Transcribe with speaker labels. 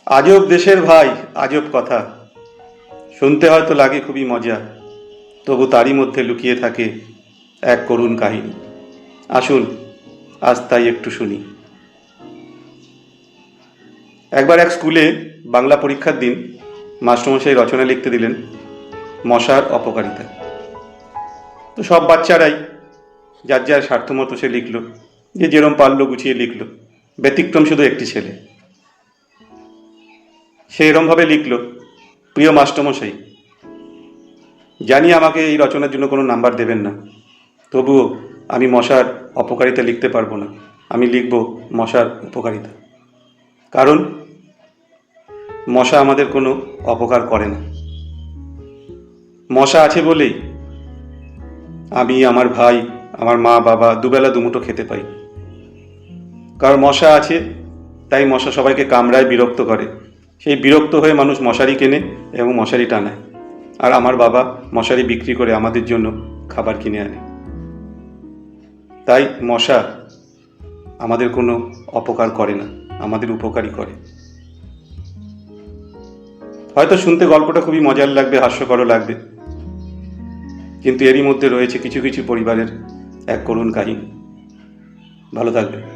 Speaker 1: আজব দেশের ভাই, আজব কথা। শুনতে হয়তো লাগে খুবই মজা, তবু তারই মধ্যে লুকিয়ে থাকে এক করুণ কাহিনী। আসুন, আজ তাই একটু শুনি। একবার এক স্কুলে বাংলা পরীক্ষার দিন মাস্টারমশাই রচনা লিখতে দিলেন মশার অপকারিতা। তো সব বাচ্চারাই যার যার স্বার্থমতো সে লিখলো, যে যেরম পারলো গুছিয়ে লিখলো। ব্যতিক্রম শুধু একটি ছেলে। সে এরমভাবে লিখলো, প্রিয় মাস্টারমশাই, জানি আমাকে এই রচনার জন্য কোনো নাম্বার দেবেন না, তবুও আমি মশার অপকারিতা লিখতে পারবো না। আমি লিখব মশার উপকারিতা। কারণ মশা আমাদের কোনো অপকার করে না। মশা আছে বলেই আমি, আমার ভাই, আমার মা বাবা দুবেলা দুমুঠো খেতে পাই। কারণ মশা আছে তাই মশা সবাইকে কামড়ায়, বিরক্ত করে। সেই বিরক্ত হয়ে মানুষ মশারি কেনে এবং মশারি টানায়। আর আমার বাবা মশারি বিক্রি করে আমাদের জন্য খাবার কিনে আনে। তাই মশা আমাদের কোনো অপকার করে না, আমাদের উপকারই করে। হয়তো শুনতে গল্পটা খুবই মজার লাগবে, হাস্যকরও লাগবে, কিন্তু এরই মধ্যে রয়েছে কিছু কিছু পরিবারের এক করুণ কাহিনী। ভালো থাকবে।